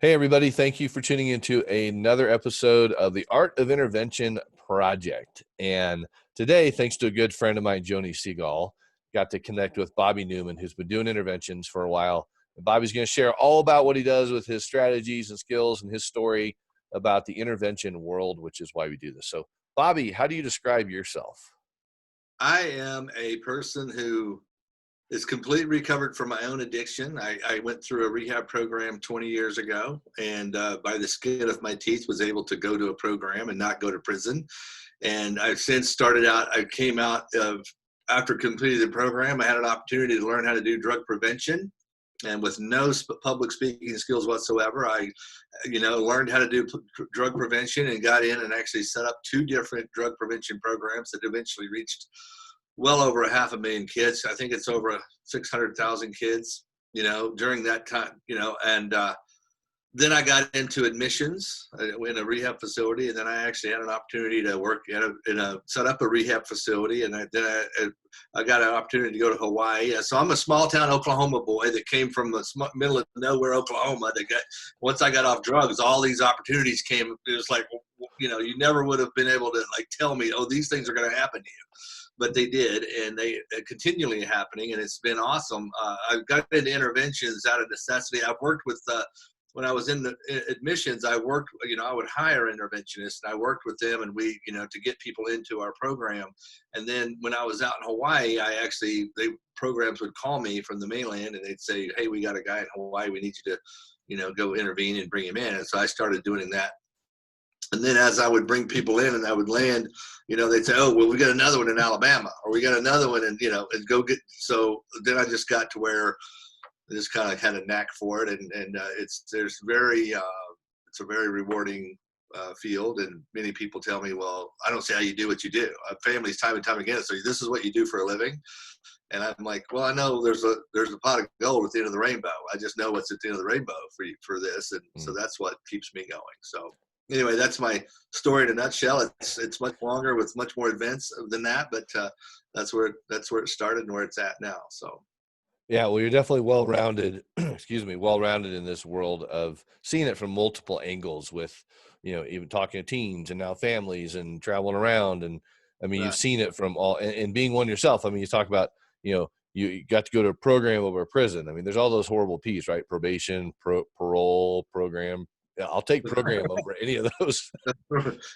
Hey, everybody. Thank you for tuning into another episode of the Art of Intervention Project. And today, thanks to a good friend of mine, Joni Seagal, got to connect with Bobby Newman, who's been doing interventions for a while. And Bobby's going to share all about what he does with his strategies and skills and his story about the intervention world, which is why we do this. So, Bobby, how do you describe yourself? I am a person who is completely recovered from my own addiction. I went through a rehab program 20 years ago, and by the skin of my teeth was able to go to a program and not go to prison. And I've since started out, I came out of, after completing the program, I had an opportunity to learn how to do drug prevention. And with no public speaking skills whatsoever, I learned how to do drug prevention and got in and actually set up two different drug prevention programs that eventually reached well over 500,000 kids. I think it's over 600,000 kids, during that time, and then I got into admissions in a rehab facility, and then I actually had an opportunity to work set up a rehab facility, and I got an opportunity to go to Hawaii. So I'm a small town Oklahoma boy that came from the middle of nowhere, Oklahoma. Once I got off drugs, all these opportunities came. It was like, you never would have been able to tell me, oh, these things are going to happen to you. But they did, and they are continually happening, and it's been awesome. I've got into interventions out of necessity. I've worked with when I was in the admissions, I worked, I would hire interventionists, and I worked with them, and we, to get people into our program. And then when I was out in Hawaii, programs would call me from the mainland, and they'd say, hey, we got a guy in Hawaii. We need you to, go intervene and bring him in. And so I started doing that. And then as I would bring people in and I would land, they'd say, oh, well, we got another one in Alabama, or we got another one, and go get. So then I just got to where I just kind of had a knack for it, and it's a very rewarding field, and many people tell me, well, I don't see how you do what you do. Families time and time again, so this is what you do for a living, and I'm like, well, I know there's a pot of gold at the end of the rainbow. I just know what's at the end of the rainbow for this, and so that's what keeps me going. So anyway, that's my story in a nutshell. It's much longer with much more events than that, but that's where it started and where it's at now. So. Yeah, well, you're definitely well-rounded, well-rounded in this world of seeing it from multiple angles with, even talking to teens and now families and traveling around. And I mean, you've Right. seen it from all, and being one yourself. I mean, you talk about, you got to go to a program over a prison. I mean, there's all those horrible P's, right? Probation, parole, program. Yeah, I'll take program over any of those.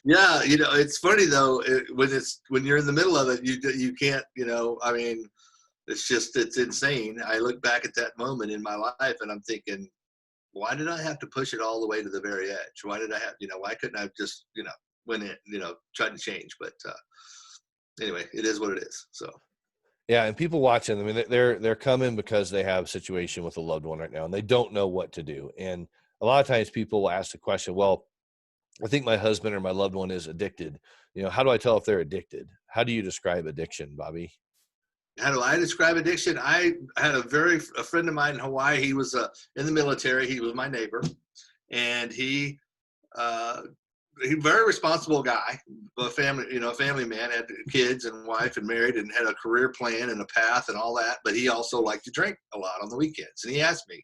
Yeah, it's funny though, when you're in the middle of it, you can't, I mean, it's insane. I look back at that moment in my life and I'm thinking, why did I have to push it all the way to the very edge? Why did I have, why couldn't I have just, went in, tried to change? But anyway, it is what it is. So. Yeah, and people watching, I mean, they're coming because they have a situation with a loved one right now, and they don't know what to do. And a lot of times people will ask the question, well, I think my husband or my loved one is addicted. How do I tell if they're addicted? How do you describe addiction, Bobby? How do I describe addiction? I had a friend of mine in Hawaii. He was in the military. He was my neighbor, and he very responsible guy, a family man, had kids and wife and married and had a career plan and a path and all that. But he also liked to drink a lot on the weekends. And he asked me,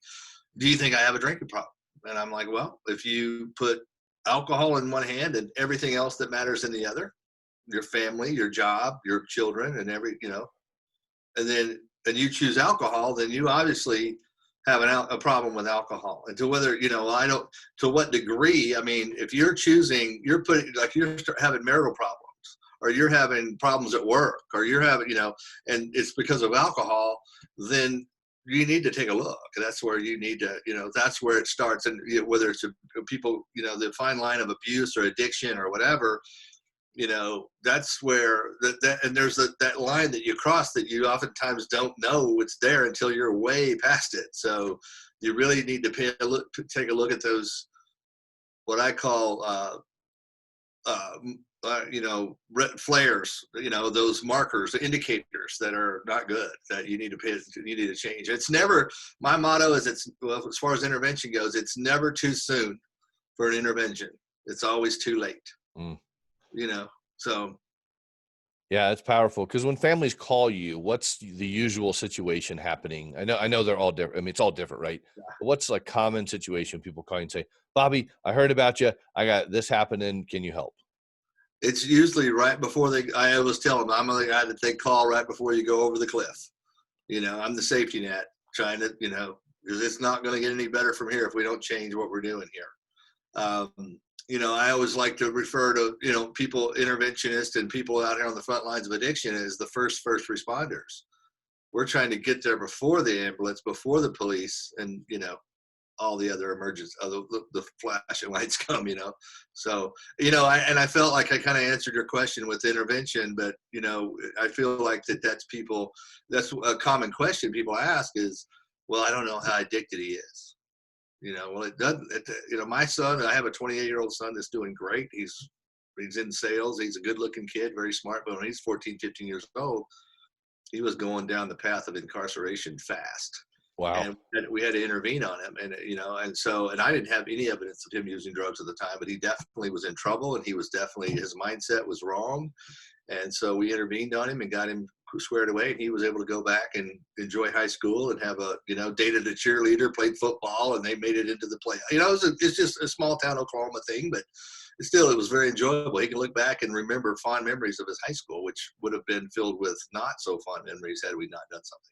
do you think I have a drinking problem? And I'm like, well, if you put alcohol in one hand and everything else that matters in the other, your family, your job, your children, and and you choose alcohol, then you obviously have a problem with alcohol. And to whether, to what degree, I mean, if you're you're having marital problems, or you're having problems at work, or you're having, and it's because of alcohol, then you need to take a look. That's where you need to, that's where it starts. And whether it's people, the fine line of abuse or addiction or whatever, that's where and there's that line that you cross that you oftentimes don't know it's there until you're way past it. So you really need to take a look at those, what I call, red flares, those markers, the indicators that are not good, that you need to change. It's never, my motto is, as far as intervention goes, it's never too soon for an intervention. It's always too late. Mm. So. Yeah, it's powerful because when families call you, what's the usual situation happening? I know they're all different. I mean, it's all different, right? But what's a common situation people call you and say, Bobby, I heard about you. I got this happening. Can you help? It's usually right before I always tell them I'm the guy that they call right before you go over the cliff. I'm the safety net trying to, because it's not going to get any better from here if we don't change what we're doing here. I always like to refer to, people, interventionists and people out here on the front lines of addiction as the first responders. We're trying to get there before the ambulance, before the police, and, all the other emergencies, the flashing lights come, So, I felt like I kind of answered your question with intervention, but, I feel like that's a common question people ask is, well, I don't know how addicted he is. Well, it doesn't, my son, I have a 28-year-old son that's doing great. He's in sales. He's a good looking kid, very smart, but when he's 14, 15 years old, he was going down the path of incarceration fast. Wow. And we had to intervene on him. And, and I didn't have any evidence of him using drugs at the time, but he definitely was in trouble, and his mindset was wrong. And so we intervened on him and got him squared away, and he was able to go back and enjoy high school and have dated a cheerleader, played football, and they made it into the play. It's just a small town Oklahoma thing, but still, it was very enjoyable. He can look back and remember fond memories of his high school, which would have been filled with not so fond memories had we not done something.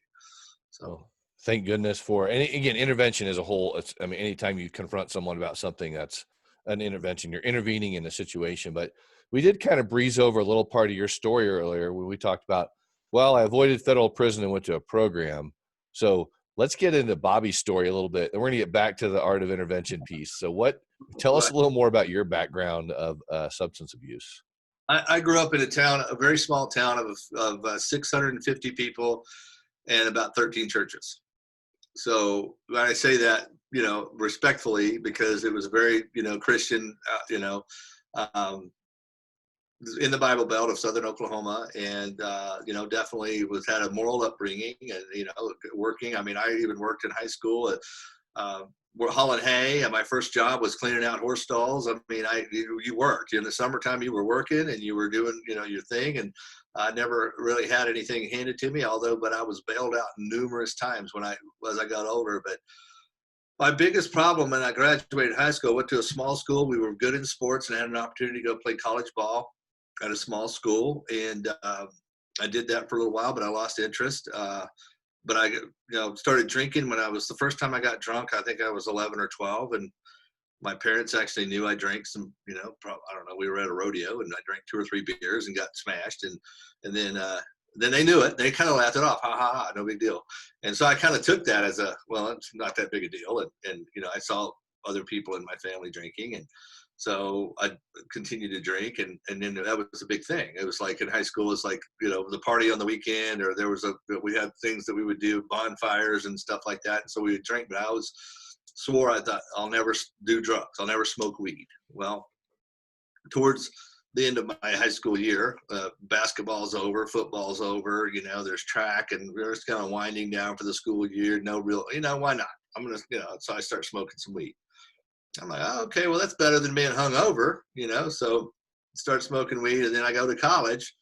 So. Well, thank goodness for, and again, intervention as a whole. I mean, anytime you confront someone about something, that's an intervention. You're intervening in a situation. But we did kind of breeze over a little part of your story earlier when we talked about, well, I avoided federal prison and went to a program. So let's get into Bobby's story a little bit, and we're going to get back to the art of intervention piece. So tell us a little more about your background of substance abuse. I grew up in a very small town of 650 people and about 13 churches. So when I say that, respectfully, because it was very, Christian, in the Bible Belt of Southern Oklahoma, and definitely had a moral upbringing, and working. I mean, I even worked in high school we're hauling hay, and my first job was cleaning out horse stalls. I mean, you worked in the summertime. You were working, and you were doing your thing, and I never really had anything handed to me. But I was bailed out numerous times as I got older. But my biggest problem when I graduated high school, I went to a small school. We were good in sports and had an opportunity to go play college ball at a small school, and I did that for a little while, but I lost interest. But I, started drinking when the first time I got drunk. I think I was 11 or 12, and my parents actually knew I drank some. I don't know. We were at a rodeo, and I drank 2 or 3 beers and got smashed, and then they knew it. They kind of laughed it off. Ha ha ha! No big deal. And so I kind of took that as it's not that big a deal. And I saw other people in my family drinking, and so I continued to drink, and then that was a big thing. It was like in high school, it's like, the party on the weekend, or we had things that we would do, bonfires and stuff like that. And so we would drink, but I swore, I thought, I'll never do drugs. I'll never smoke weed. Well, towards the end of my high school year, basketball's over, football's over, there's track, and we're just kind of winding down for the school year. No real, why not? I'm going to, so I start smoking some weed. I'm like, oh, okay, well, that's better than being hungover, so start smoking weed. And then I go to college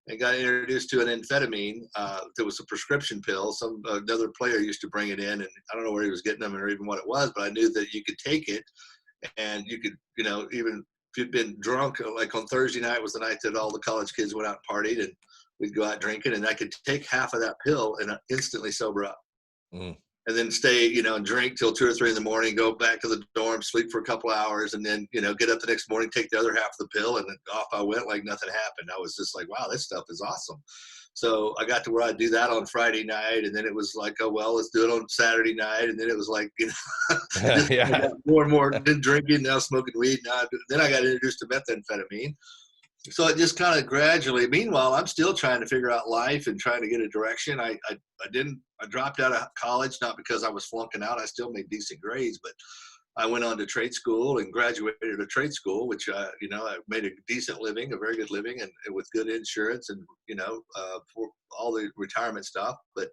and got introduced to an amphetamine. That was a prescription pill. Another player used to bring it in, and I don't know where he was getting them or even what it was, but I knew that you could take it, and you could, even if you'd been drunk, like on Thursday night was the night that all the college kids went out and partied, and we'd go out drinking, and I could take half of that pill and instantly sober up. Mm. And then stay, and drink till 2 or 3 in the morning, go back to the dorm, sleep for a couple hours, and then, get up the next morning, take the other half of the pill, and then off I went like nothing happened. I was just like, wow, this stuff is awesome. So I got to where I'd do that on Friday night, and then it was like, oh, well, let's do it on Saturday night. And then it was like, Yeah. more and more, then drinking, now smoking weed. Then I got introduced to methamphetamine. So it just kind of gradually, meanwhile, I'm still trying to figure out life and trying to get a direction. I dropped out of college, not because I was flunking out. I still made decent grades, but I went on to trade school and graduated at trade school, which, I made a decent living, a very good living, and with good insurance and, for all the retirement stuff. But,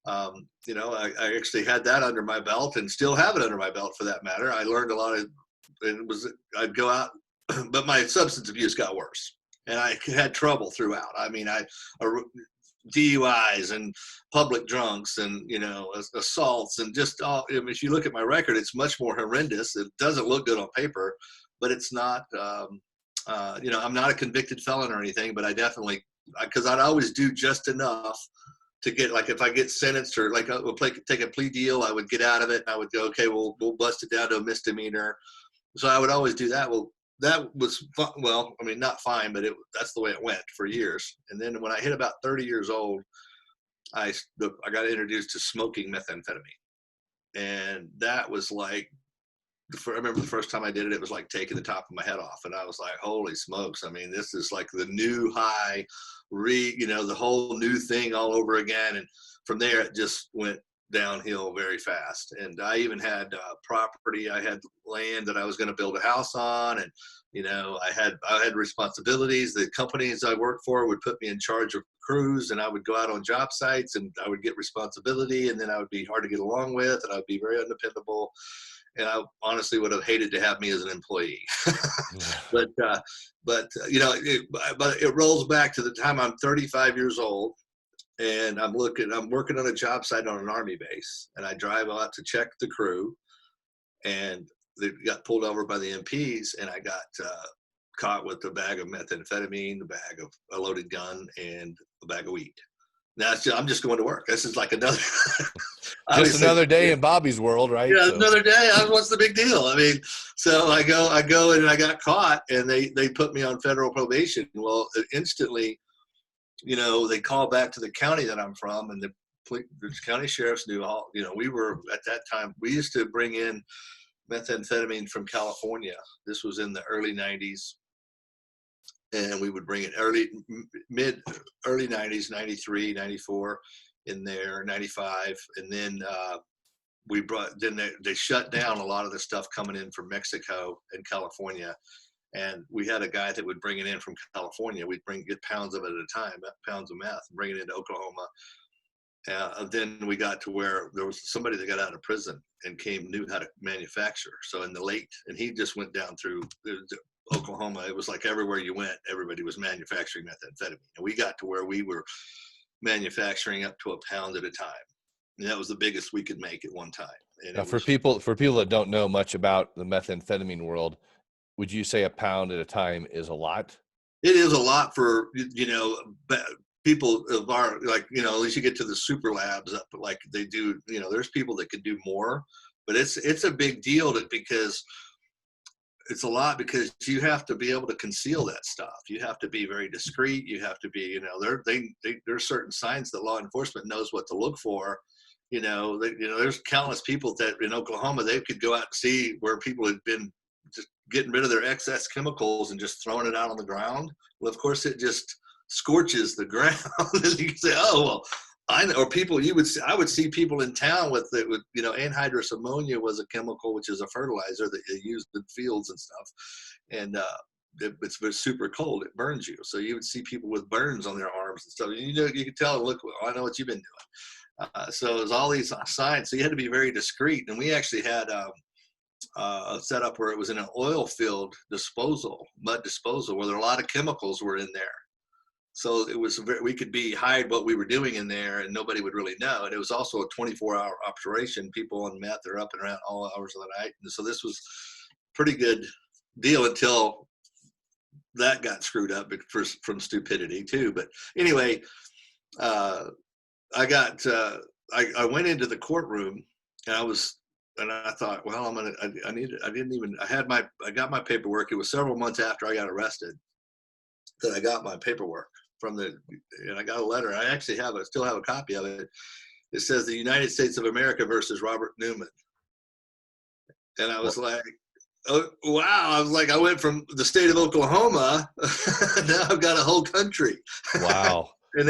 I actually had that under my belt and still have it under my belt for that matter. I learned a lot I'd go out, but my substance abuse got worse. and I had trouble throughout. I mean, DUIs and public drunks and, you know, assaults and just all. I mean, if you look at my record, it's much more horrendous. It doesn't look good on paper, but it's not. You know, I'm not a convicted felon or anything, but I definitely, because I'd always do just enough to get, like, if I get sentenced or like take a plea deal, I would get out of it and I would go, okay, we'll bust it down to a misdemeanor. So I would always do that. Well, that was fun. Well, I mean, not fine, but that's the way it went for years. And then when I hit about 30 years old, I got introduced to smoking methamphetamine, and that was like, I remember the first time I did it, it was like taking the top of my head off, and I was like, holy smokes! I mean, this is like the new high, you know, the whole new thing all over again. And from there, it just went downhill very fast. And I even had property. I had land that I was going to build a house on, and you know, I had responsibilities. The companies I worked for would put me in charge of crews, and I would go out on job sites, and I would get responsibility, and then I would be hard to get along with, and I would be very undependable. And I honestly would have hated to have me as an employee. but you know, but it rolls back to the time I'm 35 years old, and I'm working on a job site on an Army base, and I drive out to check the crew, and they got pulled over by the MPs, and I got caught with a bag of methamphetamine, a bag of a loaded gun, and a bag of weed. Now I'm just going to work. This is like another just another day in Bobby's world, right? Yeah, so. Another day. What's the big deal? I mean, so I go and I got caught, and they put me on federal probation. Well, instantly, you know, they call back to the county that I'm from, and the county sheriffs knew all. You know, we were at that time. We used to bring in methamphetamine from California. This was in the early 90s. And we would bring it early 90s, 93, 94 in there, 95. And then they shut down a lot of the stuff coming in from Mexico and California. And we had a guy that would bring it in from California. We'd get pounds of it at a time, pounds of meth, and bring it into Oklahoma. Then we got to where there was somebody that got out of prison and knew how to manufacture. So and he just went down through Oklahoma. It was like everywhere you went, everybody was manufacturing methamphetamine. And we got to where we were manufacturing up to a pound at a time. And that was the biggest we could make at one time. And now, for people that don't know much about the methamphetamine world, would you say a pound at a time is a lot? It is a lot for, you know, people of our, like, you know, at least you get to the super labs up, like they do, you know, there's people that could do more, but it's a big deal because it's a lot, because you have to be able to conceal that stuff. You have to be very discreet. You have to be, you know, there's certain signs that law enforcement knows what to look for. You know, there's countless people that in Oklahoma, they could go out and see where people had been just getting rid of their excess chemicals and just throwing it out on the ground. Well, of course, it just scorches the ground. And you can say, oh, well, I know. Or people, I would see people in town with you know, anhydrous ammonia was a chemical, which is a fertilizer that you use in fields and stuff. And it's super cold. It burns you. So you would see people with burns on their arms and stuff. You know, you could tell, look, well, I know what you've been doing. So it was all these signs. So you had to be very discreet. And we actually had a setup where it was in an oil field mud disposal, where there a lot of chemicals were in there. So it was we could hide what we were doing in there, and nobody would really know. And it was also a 24-hour operation. People on meth are up and around all hours of the night. And so this was a pretty good deal until that got screwed up from stupidity too. But anyway, I went into the courtroom, and I thought, well, I got my paperwork. It was several months after I got arrested that I got my paperwork and I got a letter. I actually still have a copy of it. It says the United States of America versus Robert Newman. And I was like, oh, wow. I was like, I went from the state of Oklahoma. Now I've got a whole country. Wow. And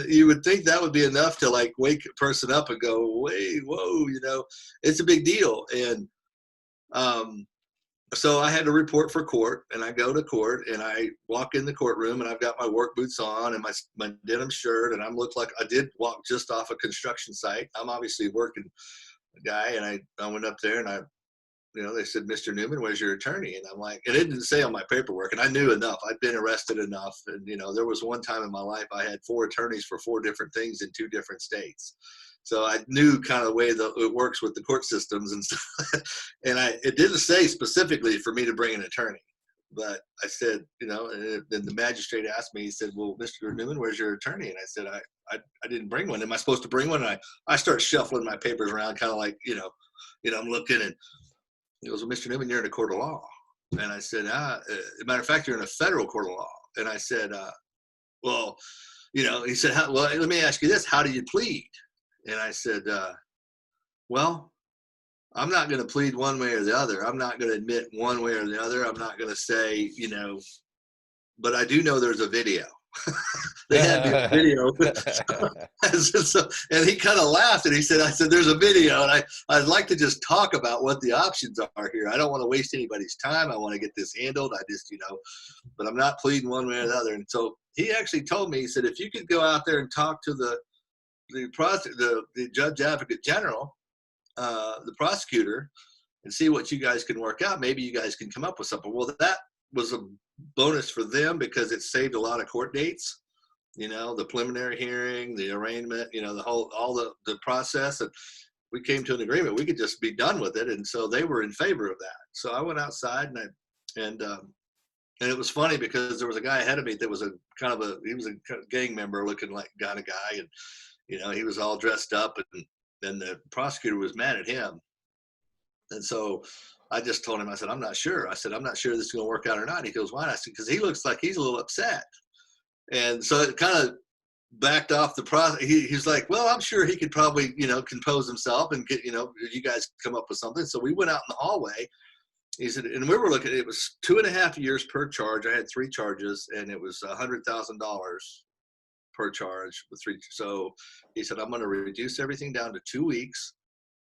you would think that would be enough to like wake a person up and go, wait, whoa, you know, it's a big deal. And so I had to report for court, and I go to court, and I walk in the courtroom, and I've got my work boots on and my denim shirt, and I look like I did walk just off a construction site. I'm obviously a working guy, and I went up there, and I they said, Mr. Newman, where's your attorney? And I'm like, and it didn't say on my paperwork, and I knew enough. I'd been arrested enough. And, there was one time in my life I had 4 attorneys for 4 different things in 2 different states. So I knew kind of the way that it works with the court systems and stuff. And it didn't say specifically for me to bring an attorney. But I said, and then the magistrate asked me, he said, well, Mr. Newman, where's your attorney? And I said, I didn't bring one. Am I supposed to bring one? And I start shuffling my papers around, kind of like, I'm looking, and he goes, well, Mr. Newman, you're in a court of law. And I said, as a matter of fact, you're in a federal court of law. And I said, well, he said, well, let me ask you this. How do you plead? And I said, well, I'm not going to plead one way or the other. I'm not going to admit one way or the other. I'm not going to say, but I do know there's a video. They had the video. And he kind of laughed, and he said, I said, there's a video, and I'd like to just talk about what the options are here. I don't want to waste anybody's time. I want to get this handled. I just, but I'm not pleading one way or the other. And so he actually told me, he said, if you could go out there and talk to the judge advocate general, the prosecutor, and see what you guys can work out, maybe you guys can come up with something. Well, that was a bonus for them because it saved a lot of court dates, the preliminary hearing, the arraignment, all the process. And we came to an agreement. We could just be done with it. And so they were in favor of that. So I went outside, and it was funny because there was a guy ahead of me that was he was a gang member looking like kind of guy. And, he was all dressed up, and the prosecutor was mad at him. And so I just told him, I said, I'm not sure. I said, I'm not sure this is going to work out or not. He goes, why? I said, because he looks like he's a little upset. And so it kind of backed off the process. He's like, well, I'm sure he could probably, compose himself and get, you guys come up with something. So we went out in the hallway. He said, and we were looking, it was 2.5 years per charge. I had 3 charges, and it was $100,000 per charge with 3. So he said, I'm going to reduce everything down to 2 weeks.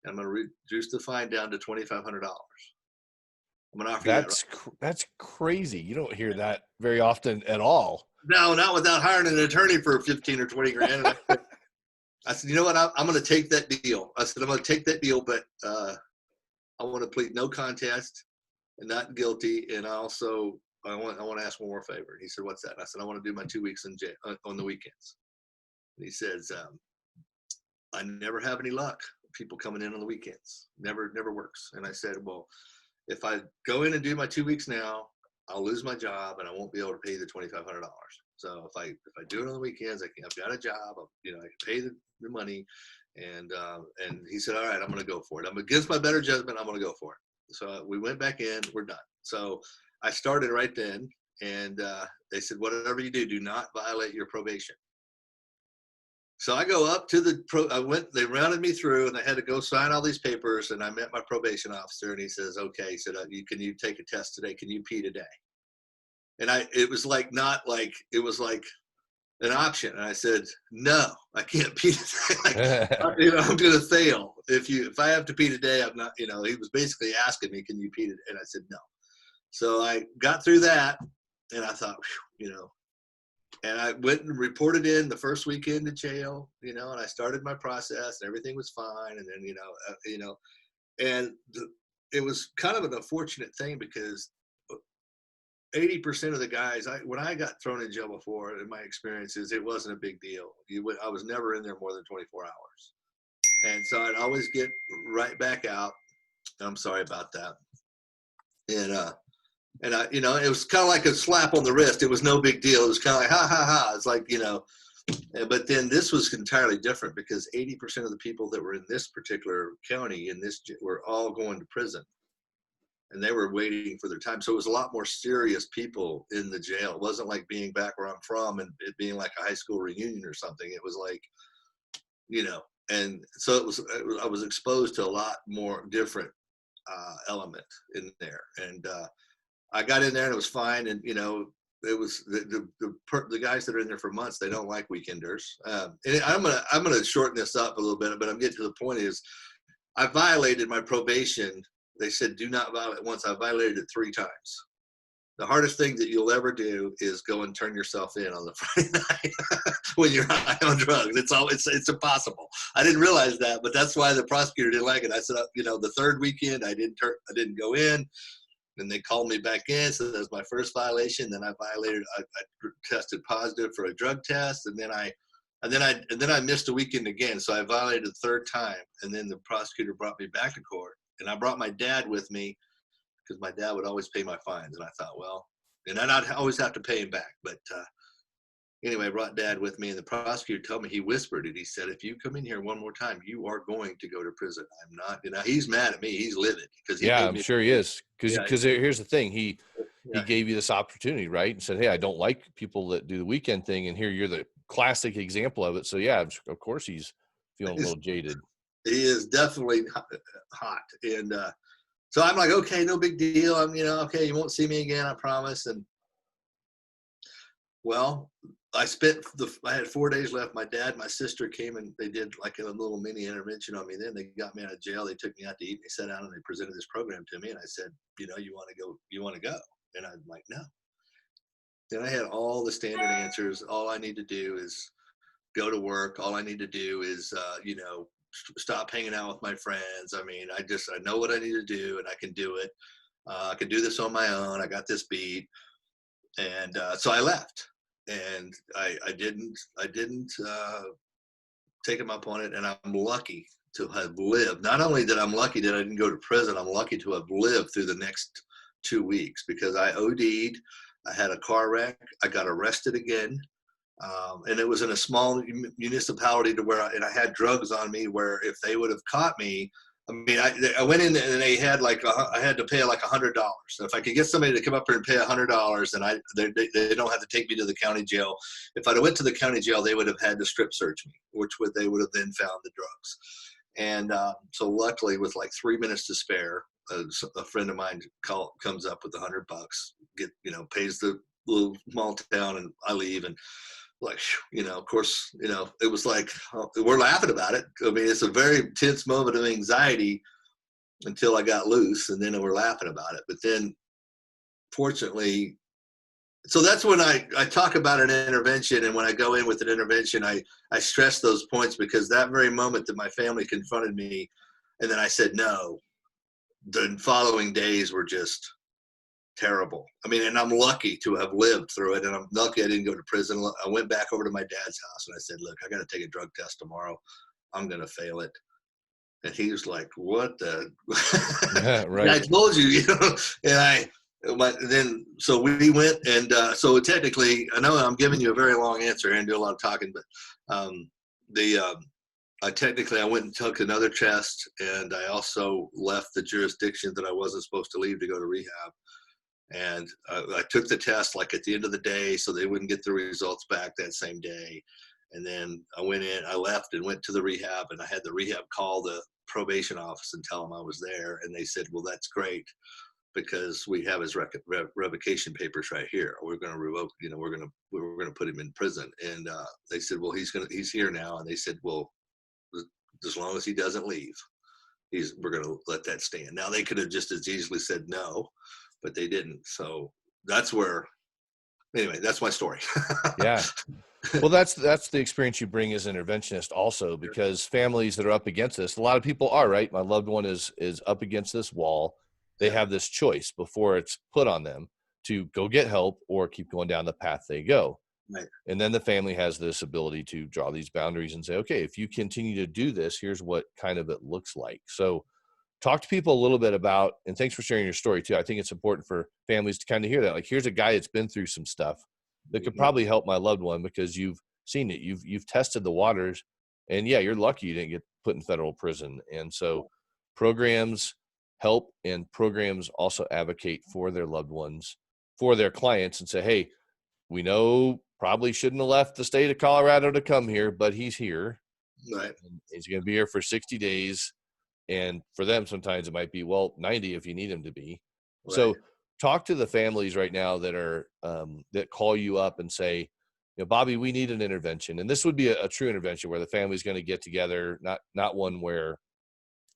And I'm going to reduce the fine down to $2,500. I'm going to offer that's crazy. You don't hear that very often at all. No, not without hiring an attorney for 15 or 20 grand. And I said, you know what? I'm going to take that deal. I said, I'm going to take that deal, but I want to plead no contest and not guilty. And I want to ask one more favor. He said, what's that? And I said, I want to do my 2 weeks in jail on the weekends. And he says, I never have any luck. People coming in on the weekends. Never works. And I said, well, if I go in and do my 2 weeks now, I'll lose my job and I won't be able to pay the $2,500. So if I do it on the weekends, I've got a job. I can pay the money. And he said, all right, I'm going to go for it. I'm against my better judgment. I'm going to go for it. So we went back in. We're done. So I started right then, and they said, whatever you do not violate your probation. So I go up to they rounded me through, and I had to go sign all these papers, and I met my probation officer, and he says, okay, he said, can you take a test today? Can you pee today? And it was like, it was like an option. And I said, no, I can't pee today. I'm going to fail. If I have to pee today, I'm not, he was basically asking me, can you pee today? And I said, no. So I got through that, and I thought, and I went and reported in the first weekend to jail, and I started my process, and everything was fine. And then, it was kind of an unfortunate thing because 80% of the guys, when I got thrown in jail before, in my experiences, it wasn't a big deal. I was never in there more than 24 hours. And so I'd always get right back out. I'm sorry about that. And it was kind of like a slap on the wrist. It was no big deal. It was kind of like, ha, ha, ha. It's like, but then this was entirely different because 80% of the people that were in this particular county were all going to prison, and they were waiting for their time. So it was a lot more serious people in the jail. It wasn't like being back where I'm from and it being like a high school reunion or something. It was like, and so I was exposed to a lot more different element in there. And, I got in there and it was fine. And, it was the guys that are in there for months, they don't like weekenders. And I'm going to shorten this up a little bit, but I'm getting to the point is I violated my probation. They said, do not violate once. I violated it 3 times. the hardest thing that you'll ever do is go and turn yourself in on the Friday night when you're high on drugs. It's impossible. I didn't realize that, but that's why the prosecutor didn't like it. I said, the third weekend I didn't go in, and they called me back in. So that was my first violation. Then I tested positive for a drug test, and then I missed a weekend again. So I violated the third time, and then the prosecutor brought me back to court, and I brought my dad with me, because my dad would always pay my fines. And I thought, well, and I'd always have to pay him back. But anyway, I brought dad with me, and the prosecutor told me, he whispered it. He said, if you come in here one more time, you are going to go to prison. I'm not, he's mad at me. He's livid because he Yeah, made I'm me. sure he is. Yeah, Because here's the thing. He yeah. gave you this opportunity, right? And said, hey, I don't like people that do the weekend thing. And here you're the classic example of it. So yeah, of course he's feeling a little jaded. He is definitely hot. And so I'm like, okay, no big deal. Okay, you won't see me again, I promise. And well, I had 4 days left. My dad and my sister came, and they did like a little mini intervention on me. Then they got me out of jail. They took me out to eat. They sat down and they presented this program to me. And I said, you want to go? You want to go? And I'm like, no. Then I had all the standard answers. All I need to do is go to work. All I need to do is, stop hanging out with my friends. I know what I need to do, and I can do it. I can do this on my own. I got this beat. And so I left, and I didn't take him up on it. And I'm lucky to have lived. Not only that I'm lucky that I didn't go to prison, I'm lucky to have lived through the next 2 weeks, because I OD'd. I had a car wreck. I got arrested again. And it was in a small municipality and I had drugs on me, where if they would have caught me, I went in and they had I had to pay like $100. So if I could get somebody to come up here and pay $100, then they don't have to take me to the county jail. If I'd have went to the county jail, they would have had to strip search me, they would have then found the drugs. And so luckily, with like 3 minutes to spare, a friend of mine comes up with $100, pays the little small town, and I leave. And of course, it was like, we're laughing about it. It's a very tense moment of anxiety until I got loose, and then we're laughing about it. But then, fortunately, so that's when I talk about an intervention. And when I go in with an intervention, I stress those points, because that very moment that my family confronted me, and then I said no, the following days were just terrible. And I'm lucky to have lived through it, and I'm lucky I didn't go to prison. I went back over to my dad's house, and I said, look, I got to take a drug test tomorrow. I'm going to fail it. And he was like, what the? Yeah, right. I told you, and so we went, and so technically, I know I'm giving you a very long answer and do a lot of talking, but I went and took another test, and I also left the jurisdiction that I wasn't supposed to leave to go to rehab. And I took the test like at the end of the day, so they wouldn't get the results back that same day. And then I left and went to the rehab, and I had the rehab call the probation office and tell them I was there. And they said, well, that's great, because we have his revocation papers right here. We're going to revoke, we're going to put him in prison. And they said, well, he's here now. And they said, well, as long as he doesn't leave, we're going to let that stand. Now, they could have just as easily said no, but they didn't. So that's my story. Yeah. Well, that's the experience you bring as an interventionist also, because families that are up against this, a lot of people are, right? My loved one is up against this wall. They have this choice before it's put on them to go get help or keep going down the path they go. Right. And then the family has this ability to draw these boundaries and say, okay, if you continue to do this, here's what kind of it looks like. So talk to people a little bit about, and thanks for sharing your story too. I think it's important for families to kind of hear that. Like, here's a guy that's been through some stuff that could probably help my loved one, because you've seen it. You've tested the waters, and yeah, you're lucky you didn't get put in federal prison. And so programs help, and programs also advocate for their loved ones, for their clients, and say, hey, we know probably shouldn't have left the state of Colorado to come here, but he's here. Right. And he's going to be here for 60 days. And for them, sometimes it might be, 90 if you need him to be. Right. So talk to the families right now that are, that call you up and say, Bobby, we need an intervention. And this would be a true intervention where the family's going to get together, not one where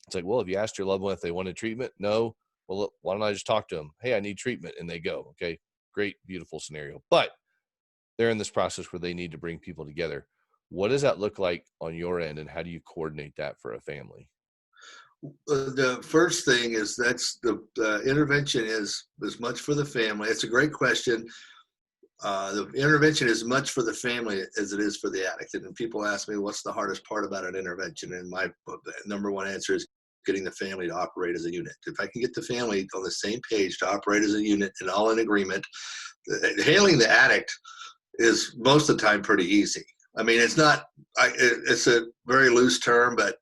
it's like, well, have you asked your loved one if they wanted treatment? No. Well, why don't I just talk to them? Hey, I need treatment. And they go, okay, great, beautiful scenario. But they're in this process where they need to bring people together. What does that look like on your end, and how do you coordinate that for a family? The first thing is that's the intervention is as much for the family. It's a great question. The intervention is much for the family as it is for the addict. And people ask me, what's the hardest part about an intervention? And my number one answer is getting the family to operate as a unit. If I can get the family on the same page to operate as a unit and all in agreement, handling the addict is most of the time pretty easy. I mean, it's not, it's a very loose term, but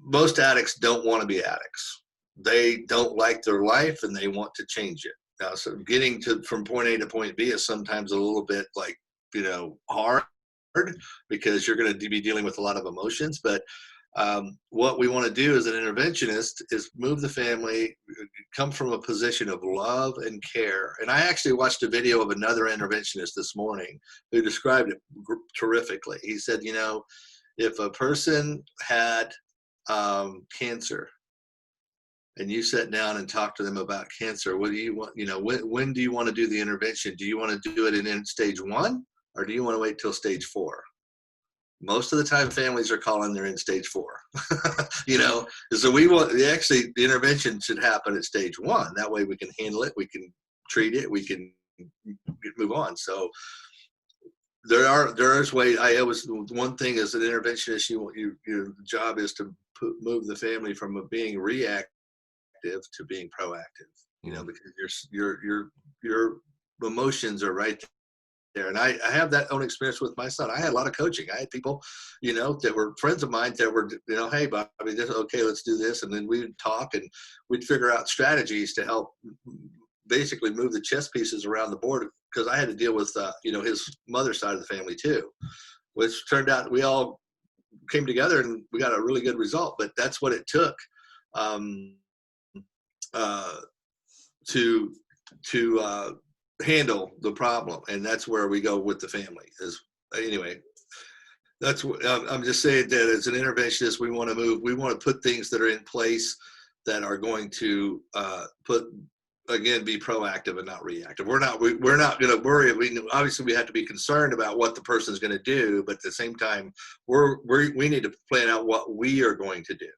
most addicts don't want to be addicts. They don't like their life and they want to change it. Now, so getting to from point A to point B is sometimes a little bit like, hard because you're going to be dealing with a lot of emotions. But what we want to do as an interventionist is move the family, come from a position of love and care. And I actually watched a video of another interventionist this morning who described it terrifically. He said, if a person had cancer, and you sat down and talked to them about cancer, what do you want? When do you want to do the intervention? Do you want to do it in stage 1, or do you want to wait till stage 4? Most of the time, families are calling they're in stage 4. So the intervention should happen at stage 1. That way we can handle it, we can treat it, we can move on. So there's ways. One thing as an interventionist, your job is to move the family from being reactive to being proactive, because your emotions are right there. And I have that own experience with my son. I had a lot of coaching. I had people, that were friends of mine that were, hey, Bobby, okay, let's do this. And then we would talk and we'd figure out strategies to help basically move the chess pieces around the board, because I had to deal with, his mother's side of the family too, which turned out we all came together and we got a really good result. But that's what it took. To handle the problem, and that's where we go with the family. That's what I'm just saying, that as an interventionist, we want to put things that are in place that are going to be proactive and not reactive. We're not going to worry. Obviously we have to be concerned about what the person's going to do, but at the same time, we need to plan out what we are going to do,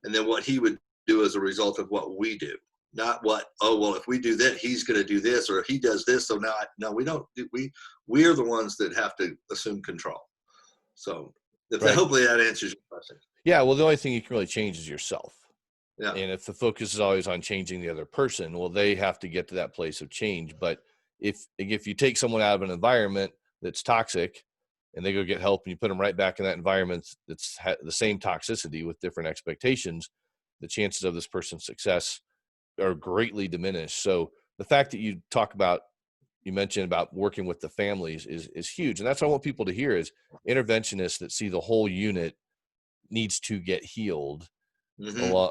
and then what he would do as a result of what we do. Not if we do that, he's going to do this, or if he does this, so no, we don't. We are the ones that have to assume control. So hopefully that answers your question. Yeah. Well, the only thing you can really change is yourself. Yeah. And if the focus is always on changing the other person, well, they have to get to that place of change. But if you take someone out of an environment that's toxic and they go get help and you put them right back in that environment that's the same toxicity with different expectations, the chances of this person's success are greatly diminished. So the fact that you mentioned about working with the families is huge. And that's what I want people to hear is interventionists that see the whole unit needs to get healed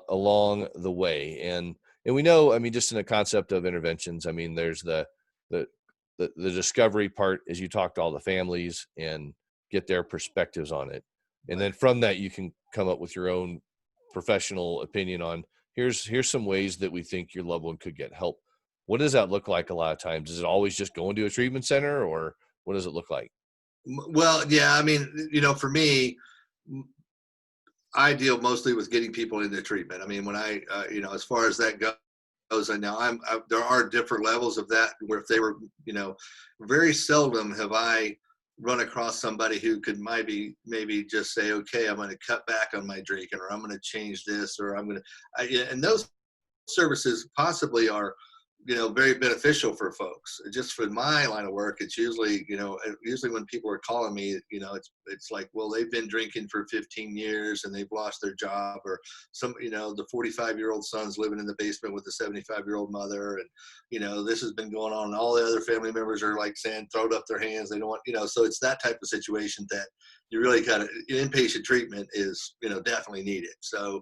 along the way. And we know, just in the concept of interventions, there's the discovery part, as you talk to all the families and get their perspectives on it. And then from that, you can come up with your own professional opinion on here's some ways that we think your loved one could get help. What does that look like a lot of times? Is it always just going to a treatment center, or what does it look like? Well, yeah, for me, I deal mostly with getting people into treatment. When I, as far as that goes, and now there are different levels of that where if they were, very seldom have I run across somebody who could maybe just say, okay, I'm going to cut back on my drinking, or I'm going to change this, or and those services possibly are, very beneficial for folks. Just for my line of work, it's usually, when people are calling me, it's like, well, they've been drinking for 15 years and they've lost their job, or the 45-year-old son's living in the basement with the 75-year-old mother. And, this has been going on. And all the other family members are like saying, throw up their hands. They don't want, so it's that type of situation that you really inpatient treatment is, definitely needed. So,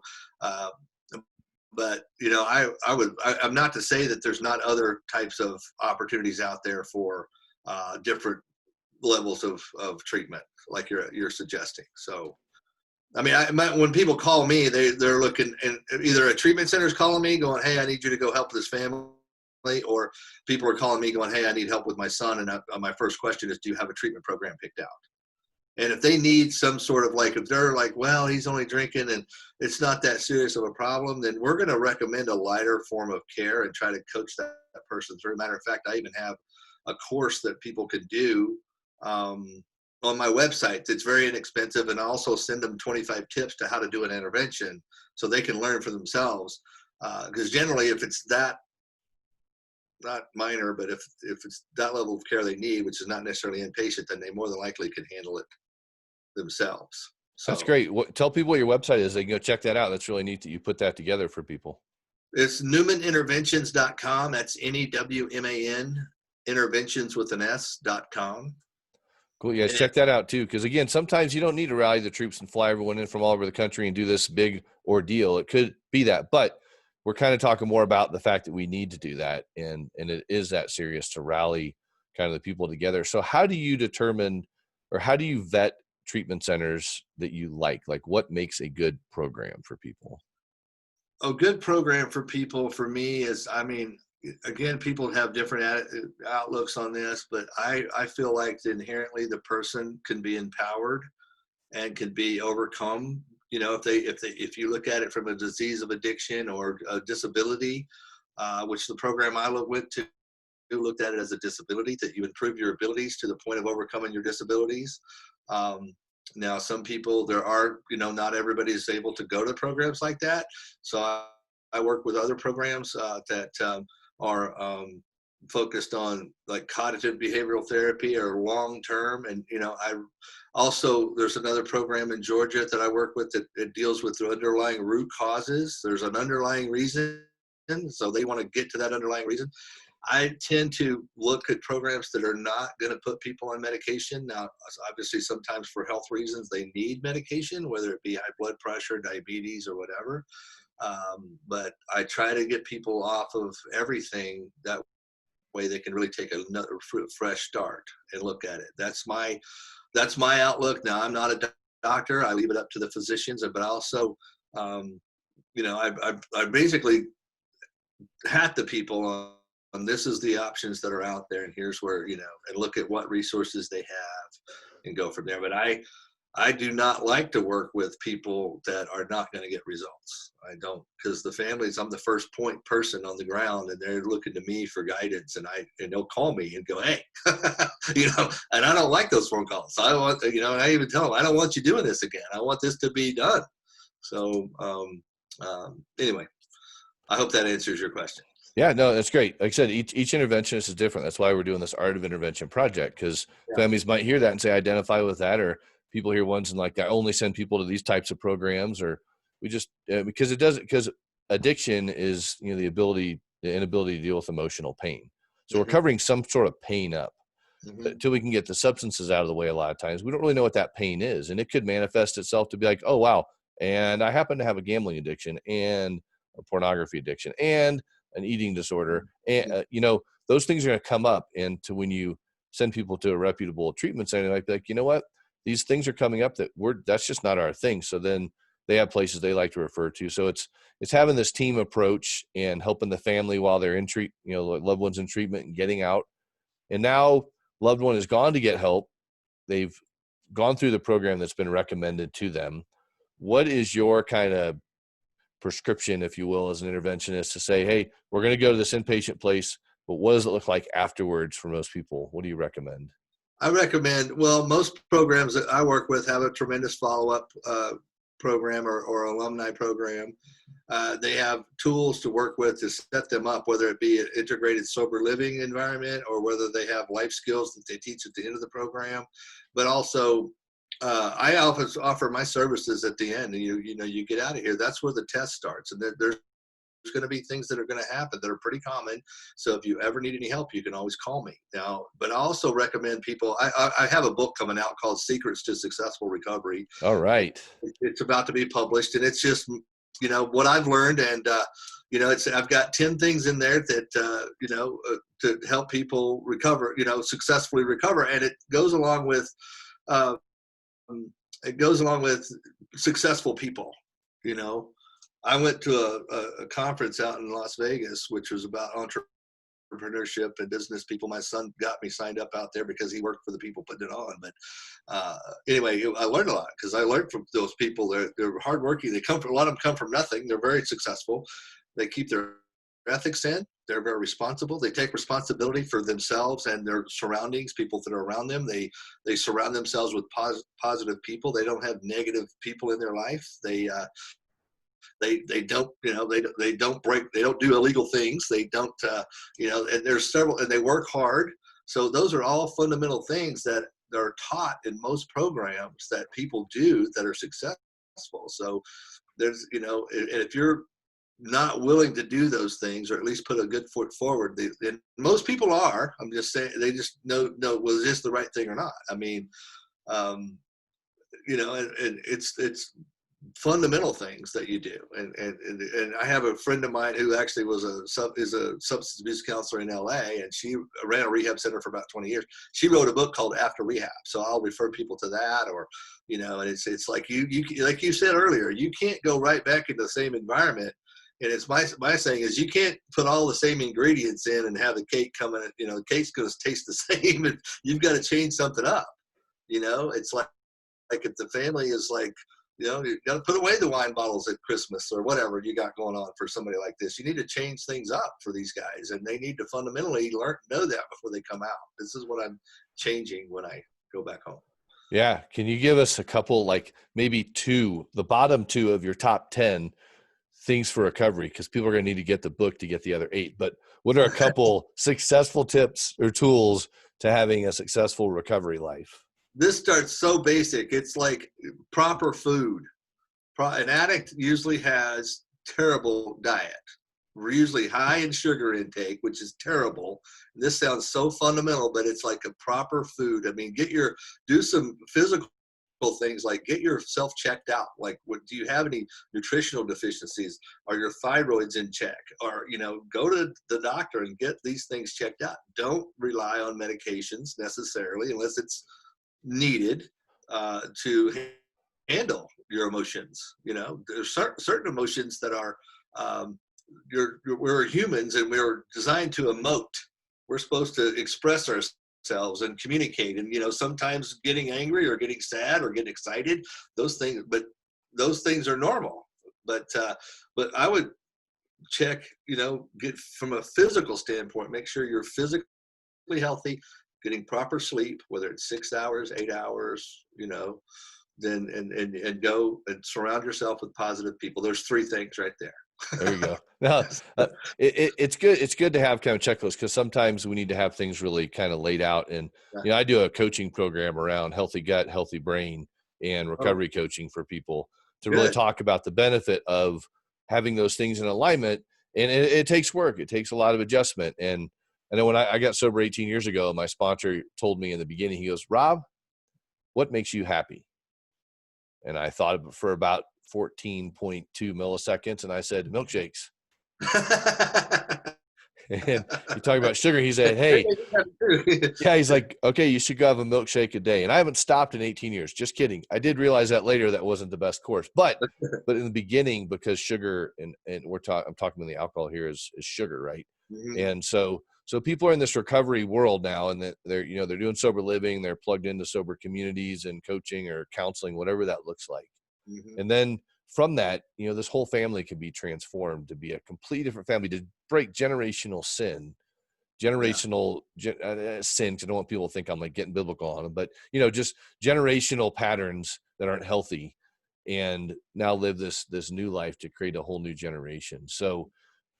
but I'm not to say that there's not other types of opportunities out there for different levels of treatment, like you're suggesting. So, when people call me, they're looking, and either a treatment center is calling me, going, "Hey, I need you to go help this family," or people are calling me going, hey, I need help with my son. And my first question is, do you have a treatment program picked out? And if they need some sort of like, if they're like, well, he's only drinking and it's not that serious of a problem, then we're going to recommend a lighter form of care and try to coach that person through. Matter of fact, I even have a course that people can do on my website that's very inexpensive, and I also send them 25 tips to how to do an intervention so they can learn for themselves. Because generally, if it's that, not minor, but if it's that level of care they need, which is not necessarily inpatient, then they more than likely can handle it themselves. That's So great. Tell people what your website is. They can go check that out. That's really neat that you put that together for people. it's newmaninterventions.com. That's NEWMAN, interventions with an S.com. Cool. You guys check that out too. Because again, sometimes you don't need to rally the troops and fly everyone in from all over the country and do this big ordeal. It could be that, but we're kind of talking more about the fact that we need to do that. And it is that serious to rally kind of the people together. So how do you determine, or how do you vet treatment centers that you like? Like what makes a good program for people? A good program for people, for me, is, I mean, again, people have different outlooks on this, but I feel like inherently the person can be empowered and can be overcome. You know, if you look at it from a disease of addiction or a disability, which the program I went to looked at it as a disability, that you improve your abilities to the point of overcoming your disabilities. Now, some people, there are, you know, not everybody is able to go to programs like that. So I work with other programs that are focused on like cognitive behavioral therapy or long term. And, you know, there's another program in Georgia that I work with that it deals with the underlying root causes. There's an underlying reason. So they want to get to that underlying reason. I tend to look at programs that are not going to put people on medication. Now, obviously, sometimes for health reasons, they need medication, whether it be high blood pressure, diabetes, or whatever. But I try to get people off of everything. That way they can really take another fresh start and look at it. That's my outlook. Now, I'm not a doctor. I leave it up to the physicians, but I also, you know, I basically hat the people on, and this is the options that are out there, and here's where, you know, and look at what resources they have and go from there. But I do not like to work with people that are not going to get results. I don't, because the families, I'm the first point person on the ground, and they're looking to me for guidance, and they'll call me and go, hey, you know, and I don't like those phone calls. I want, you know, and I even tell them, I don't want you doing this again. I want this to be done. So anyway, I hope that answers your question. Yeah, no, that's great. Like I said, each interventionist is different. That's why we're doing this Art of Intervention project, because families might hear that and say, identify with that, or people hear ones and like, I only send people to these types of programs, or we just, because addiction is, you know, the inability to deal with emotional pain. So we're covering some sort of pain up until we can get the substances out of the way. A lot of times we don't really know what that pain is. And it could manifest itself to be like, oh, wow. And I happen to have a gambling addiction and a pornography addiction and an eating disorder. And, you know, those things are going to come up. And to when you send people to a reputable treatment center, they might be like, you know what, these things are coming up that's just not our thing. So then they have places they like to refer to. So it's having this team approach and helping the family while they're in you know, loved ones in treatment and getting out. And now loved one has gone to get help. They've gone through the program that's been recommended to them. What is your kind of prescription, if you will, as an interventionist to say, hey, we're going to go to this inpatient place, but what does it look like afterwards for most people? What do you recommend? I recommend, well, most programs that I work with have a tremendous follow-up program or alumni program. They have tools to work with to set them up, whether it be an integrated sober living environment or whether they have life skills that they teach at the end of the program. But also, I offer my services at the end. You know, you get out of here. That's where the test starts, and there's going to be things that are going to happen that are pretty common. So if you ever need any help, you can always call me. Now, but I also recommend people. I have a book coming out called Secrets to Successful Recovery. All right. It's about to be published, and it's just, you know, what I've learned, and you know, I've got 10 things in there that you know, to help people recover, you know, successfully recover, and it goes along with successful people. You know, I went to a conference out in Las Vegas, which was about entrepreneurship and business people. My son got me signed up out there because he worked for the people putting it on. But anyway, I learned a lot because I learned from those people. They're hardworking. A lot of them come from nothing. They're very successful. They keep their ethics in. They're very responsible. They take responsibility for themselves and their surroundings, people that are around them. They surround themselves with positive people. They don't have negative people in their life. They don't, they don't do illegal things. They don't, and there's several, and they work hard. So those are all fundamental things that are taught in most programs that people do that are successful. So there's, and if you're not willing to do those things, or at least put a good foot forward, and most people are, I'm just saying, they just know, was this the right thing or not? I mean, and it's fundamental things that you do. And I have a friend of mine who actually is a substance abuse counselor in LA, and she ran a rehab center for about 20 years. She wrote a book called After Rehab. So I'll refer people to that, or, and it's like you like you said earlier, you can't go right back into the same environment. And it's my saying is, you can't put all the same ingredients in and have the cake come in, the cake's going to taste the same. And you've got to change something up. It's like if the family is like, you got to put away the wine bottles at Christmas or whatever you got going on for somebody like this. You need to change things up for these guys, and they need to fundamentally know that before they come out. This is what I'm changing when I go back home. Yeah. Can you give us a couple, like maybe the bottom two of your top 10 things for recovery? Because people are going to need to get the book to get the other 8. But what are a couple successful tips or tools to having a successful recovery life? This starts so basic. It's like proper food. An addict usually has terrible diet. We're usually high in sugar intake, which is terrible. This sounds so fundamental, but it's like a proper food. I mean, do some physical things, like get yourself checked out. Like, do you have any nutritional deficiencies? Are your thyroids in check? Or, go to the doctor and get these things checked out. Don't rely on medications necessarily unless it's needed to handle your emotions. There's certain emotions that are, we're humans and we're designed to emote. We're supposed to express ourselves and communicate. And, sometimes getting angry or getting sad or getting excited, those things are normal. But I would check, get from a physical standpoint, make sure you're physically healthy, getting proper sleep, whether it's 6 hours, 8 hours, then and go and surround yourself with positive people. There's 3 things right there. There you go. Now, it's good. It's good to have kind of checklists, because sometimes we need to have things really kind of laid out. And, I do a coaching program around healthy gut, healthy brain, and recovery coaching for people to really talk about the benefit of having those things in alignment. And it takes work. It takes a lot of adjustment. And I know when I got sober 18 years ago, my sponsor told me in the beginning, he goes, "Rob, what makes you happy?" And I thought for about 14.2 milliseconds, and I said, "Milkshakes." And you talk about sugar. He said, "Hey," yeah, he's like, "Okay, you should go have a milkshake a day." And I haven't stopped in 18 years. Just kidding. I did realize that later that wasn't the best course, but in the beginning, because sugar and I'm talking about the alcohol here is sugar, right? Mm-hmm. And so people are in this recovery world now, and that they're doing sober living. They're plugged into sober communities and coaching or counseling, whatever that looks like. Mm-hmm. And then from that, this whole family can be transformed to be a completely different family, to break generational sin, sin. 'Cause I don't want people to think I'm like getting biblical on them, but just generational patterns that aren't healthy, and now live this new life to create a whole new generation. So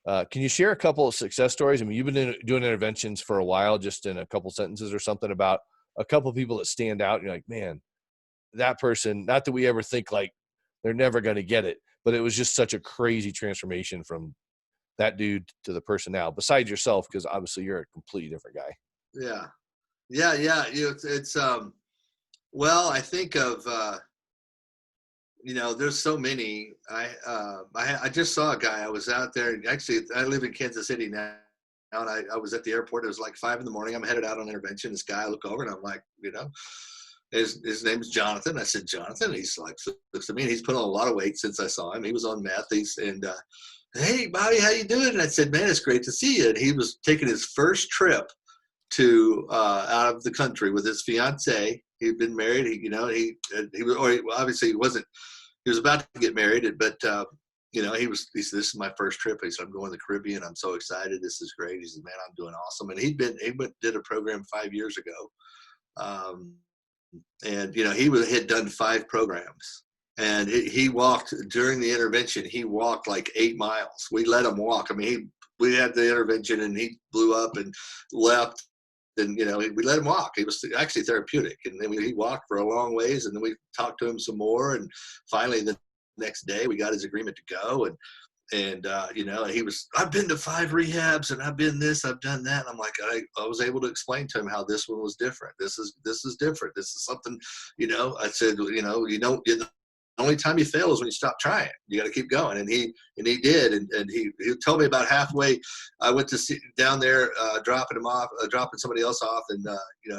can you share a couple of success stories? I mean, you've been doing interventions for a while, just in a couple sentences or something, about a couple of people that stand out. And you're like, man, that person, not that we ever think like they're never going to get it, but it was just such a crazy transformation from that dude to the person now, besides yourself, because obviously you're a completely different guy. Yeah. It's well, I think of, there's so many. I just saw a guy. I was out there. Actually, I live in Kansas City now, and I was at the airport. It was like 5 a.m. I'm headed out on intervention. This guy, I look over, and I'm like, his name is Jonathan. I said, "Jonathan." He's like, looks at me, and he's put on a lot of weight since I saw him. He was on meth. hey, Bobby, how you doing? And I said, man, it's great to see you. And he was taking his first trip to out of the country with his fiance. He'd been married. He was, well, obviously he wasn't. He was about to get married, but he said, this is my first trip. He said, I'm going to the Caribbean. I'm so excited. This is great. He said, man, I'm doing awesome. And did a program 5 years ago. And had done 5 programs, and he walked during the intervention. He walked like 8 miles. We let him walk. I mean, we had the intervention, and he blew up and left. And we let him walk. He was actually therapeutic, and then he walked for a long ways, and then we talked to him some more. And finally, the next day, we got his agreement to go. And he was, I've been to 5 rehabs, and I've been this, I've done that. And I'm like, I was able to explain to him how this one was different. This is different. This is something, I said, the only time you fail is when you stop trying. You got to keep going. And he did. And he told me about halfway, I went to see down there, dropping somebody else off. And,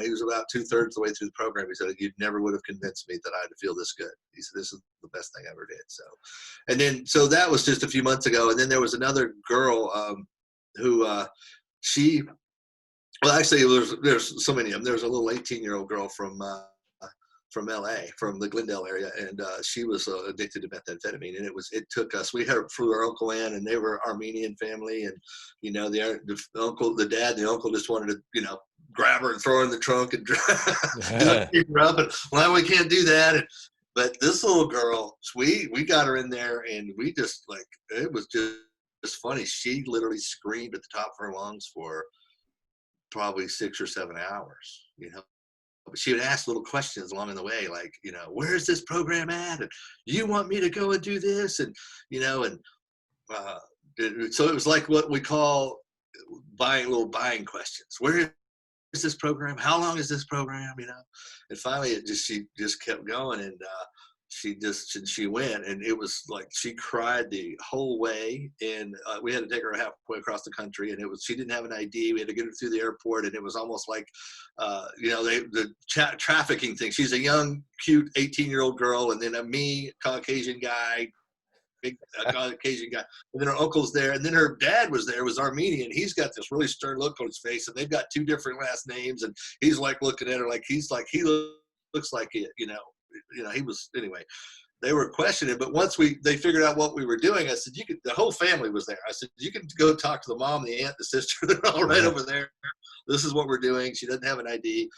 he was about 2/3 the way through the program. He said, you never would have convinced me that I'd feel this good. He said, this is the best thing I ever did. So that was just a few months ago. And then there was another girl who actually there's so many of them. There's a little 18-year-old girl from LA, from the Glendale area, and she was addicted to methamphetamine. And it took us. We flew our uncle in, and they were Armenian family, and the uncle, the dad, the uncle just wanted to grab her and throw her in the trunk and keep her up. And well, we can't do that. But this little girl, we got her in there, and we just it was just funny. She literally screamed at the top of her lungs for probably 6 or 7 hours. But she would ask little questions along the way, like, where's this program at? And you want me to go and do this? And, so it was like what we call buying questions. Where is this program? How long is this program? And finally she just kept going. And she went, and it was like she cried the whole way, and we had to take her halfway across the country, and she didn't have an ID. We had to get her through the airport, and it was almost like the trafficking thing. She's a young, cute 18-year-old girl, and then me, Caucasian guy, big Caucasian guy, and then her uncle's there, and then her dad was there, was Armenian. He's got this really stern look on his face, and they've got 2 different last names, and he's like looking at her like he looks like it, he was, anyway, they were questioning. But once they figured out what we were doing, I said, the whole family was there. I said, you can go talk to the mom, the aunt, the sister. They're all right over there. This is what we're doing. She doesn't have an ID.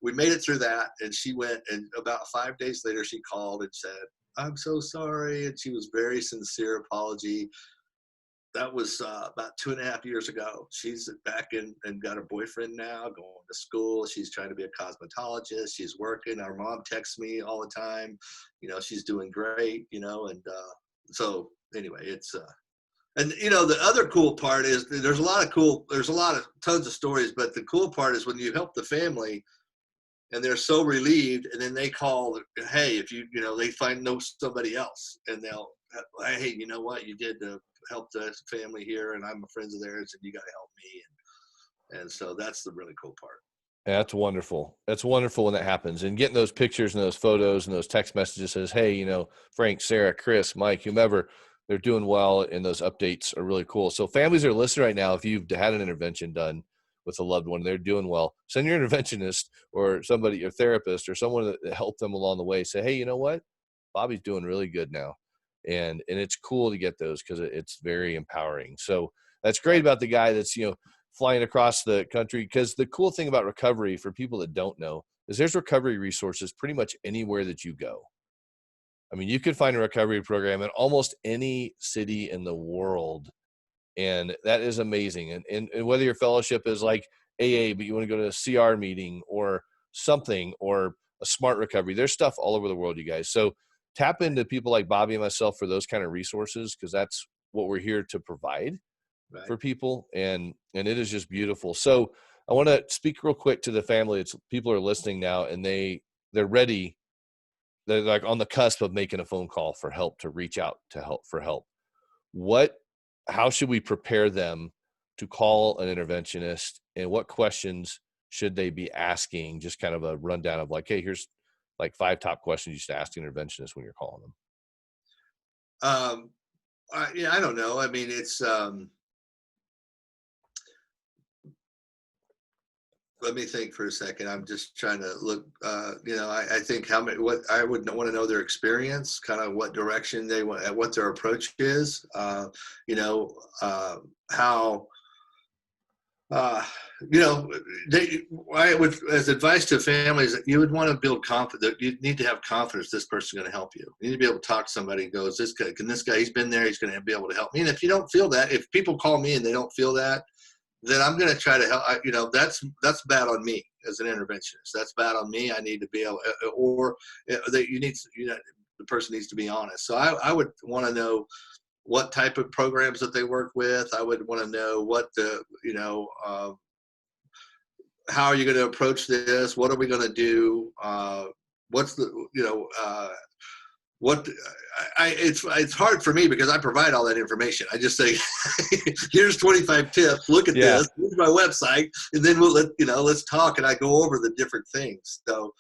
We made it through that, and she went, and about 5 days later, she called and said, I'm so sorry. And she was very sincere apology. That was about 2.5 years ago. She's back in and got a boyfriend now, going to school. She's trying to be a cosmetologist. She's working. Our mom texts me all the time. She's doing great, and so anyway, it's and the other cool part is there's tons of stories, but the cool part is when you help the family and they're so relieved, and then they call, hey, if they know somebody else, and they'll, hey, you know what, you did help the family here, and I'm a friend of theirs, and you got to help me. And so that's the really cool part. Yeah, that's wonderful. That's wonderful when that happens, and getting those pictures and those photos and those text messages says, hey, Frank, Sarah, Chris, Mike, whomever, they're doing well, and those updates are really cool. So families are listening right now. If you've had an intervention done with a loved one, they're doing well, send your interventionist or somebody, your therapist, or someone that helped them along the way. Say, hey, you know what? Bobby's doing really good now. And it's cool to get those because it's very empowering. So that's great about the guy that's, flying across the country. Because the cool thing about recovery, for people that don't know, is there's recovery resources pretty much anywhere that you go. I mean, you could find a recovery program in almost any city in the world. And that is amazing. And whether your fellowship is like AA, but you want to go to a CR meeting or something, or a smart recovery, there's stuff all over the world, you guys. So tap into people like Bobby and myself for those kind of resources, because that's what we're here to provide for people. And it is just beautiful. So I want to speak real quick to the family. People are listening now, and they're ready. They're like on the cusp of making a phone call for help, to reach out to help for help. How should we prepare them to call an interventionist, and what questions should they be asking? Just kind of a rundown of like, hey, here's like 5 top questions you should ask an interventionist when you're calling them. Yeah, I don't know. I mean, it's let me think for a second. I'm just trying to look. I think how many. What I would want to know their experience, kind of what direction they want, what their approach is. You know, how. Uh, you know, I would, as advice to families, that you would want to build confidence. You need to have confidence this person's going to help you. You need to be able to talk to somebody and goes, this guy, can this guy, he's been there, he's going to be able to help me. And if you don't feel that, if people call me and they don't feel that, then I'm going to try to help. That's bad on me as an interventionist. That's bad on me. I need to be able, or that the person needs to be honest. So I would want to know what type of programs that they work with. I would want to know what how are you going to approach this? What are we going to do? What's the, what it's hard for me because I provide all that information. I just say, here's 25 tips. Look at Yeah. this. Here's my website, and then let's talk. And I go over the different things. So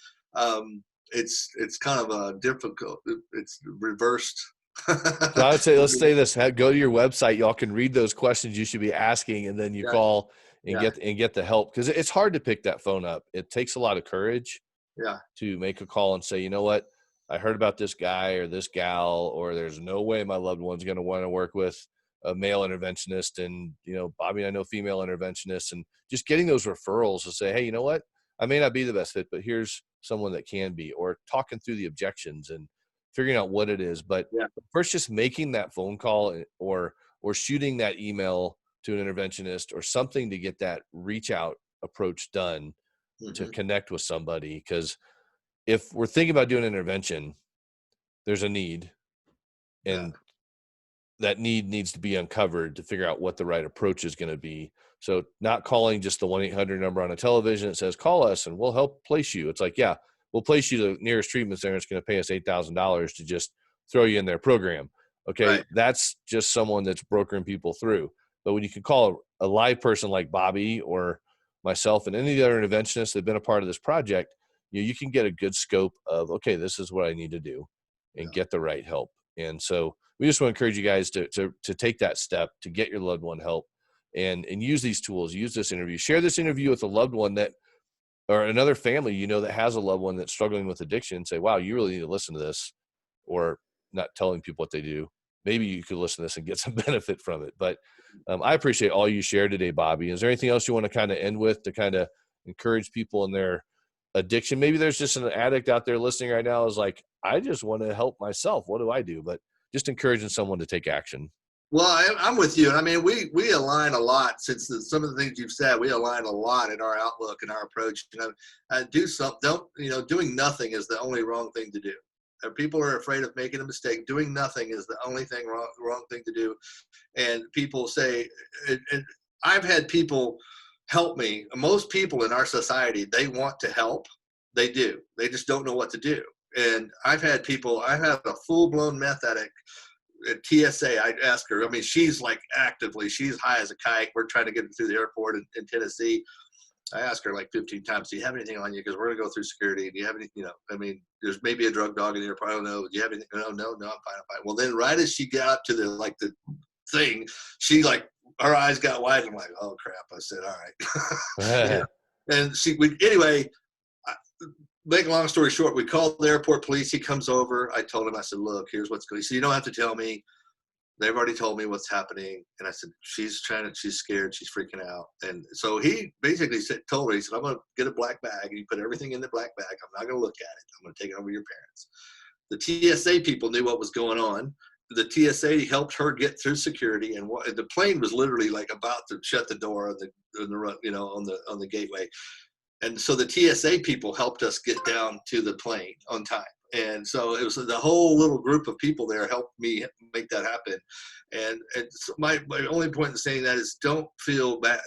it's kind of a difficult. It's reversed. So I would say, let's say this: go to your website. Y'all can read those questions you should be asking, and then you Yeah, call and yeah, get the help, because it's hard to pick that phone up. It takes a lot of courage yeah, to make a call and say, you know what, I heard about this guy or this gal, or there's no way my loved one's going to want to work with a male interventionist, and Bobby and I know female interventionists, and just getting those referrals to say, hey, you know what, I may not be the best fit, but here's someone that can be, or talking through the objections and figuring out what it is. But yeah. first, just making that phone call or shooting that email to an interventionist or something to get that reach out approach done to Hmm. connect with somebody. Because if we're thinking about doing intervention, there's a need, Yeah. and that need needs to be uncovered to figure out what the right approach is going to be. So not calling just the 1-800 number on a television that says, call us and we'll help place you. It's like, yeah, we'll place you to the nearest treatment center. It's going to pay us $8,000 to just throw you in their program. Okay. Right. That's just someone that's brokering people through. But when you can call a live person like Bobby or myself and any of the other interventionists that have been a part of this project, you can get a good scope of, okay, this is what I need to do and Yeah. get the right help. And so we just want to encourage you guys to take that step to get your loved one help, and use these tools, use this interview, share this interview with a loved one that, or another family, that has a loved one that's struggling with addiction. Say, wow, you really need to listen to this, or not telling people what they do. Maybe you could listen to this and get some benefit from it. But I appreciate all you shared today, Bobby. Is there anything else you want to kind of end with to kind of encourage people in their addiction? Maybe there's just an addict out there listening right now is like, I just want to help myself. What do I do? But just encouraging someone to take action. Well, I'm with you. I mean, we align a lot since some of the things you've said. We align a lot in our outlook and our approach. Doing nothing is the only wrong thing to do. People are afraid of making a mistake. Doing nothing is the only thing wrong thing to do. And people say, and I've had people help me. Most people in our society, they want to help. They do. They just don't know what to do. And I've had a full blown meth addict at TSA. I asked her, I mean, she's like she's high as a kite. We're trying to get her through the airport in Tennessee. I asked her like 15 times, do you have anything on you? Because we're going to go through security. Do you have any, I mean, there's maybe a drug dog in the airport. I don't know. Do you have anything? No, I'm fine. I'm fine. Well, then right as she got up to the thing, she her eyes got wide. I'm like, oh crap. I said, all right. And anyway, make a long story short, we called the airport police. He comes over. I told him, I said, look, here's what's going on. He said, you don't have to tell me. They've already told me what's happening. And I said, she's scared. She's freaking out. And so he basically told her, he said, I'm going to get a black bag. And you put everything in the black bag. I'm not going to look at it. I'm going to take it over to your parents. The TSA people knew what was going on. The TSA helped her get through security, and the plane was literally like about to shut the door on the gateway. And so the TSA people helped us get down to the plane on time. And so it was the whole little group of people there helped me make that happen. And so my only point in saying that is don't feel bad.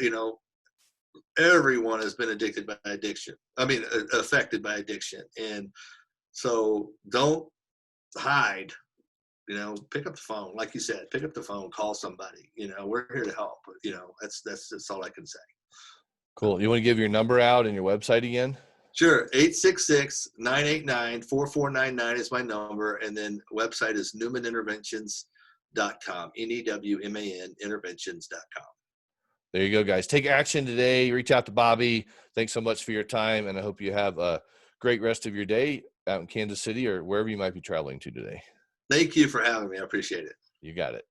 Everyone has been addicted by addiction. I mean, affected by addiction. And so don't hide, pick up the phone. Like you said, pick up the phone, call somebody, we're here to help. That's all I can say. Cool. You want to give your number out and your website again? Sure. 866-989-4499 is my number. And then website is Newman Interventions. Newman, interventions.com. There you go, guys. Take action today. Reach out to Bobby. Thanks so much for your time, and I hope you have a great rest of your day out in Kansas City or wherever you might be traveling to today. Thank you for having me. I appreciate it. You got it.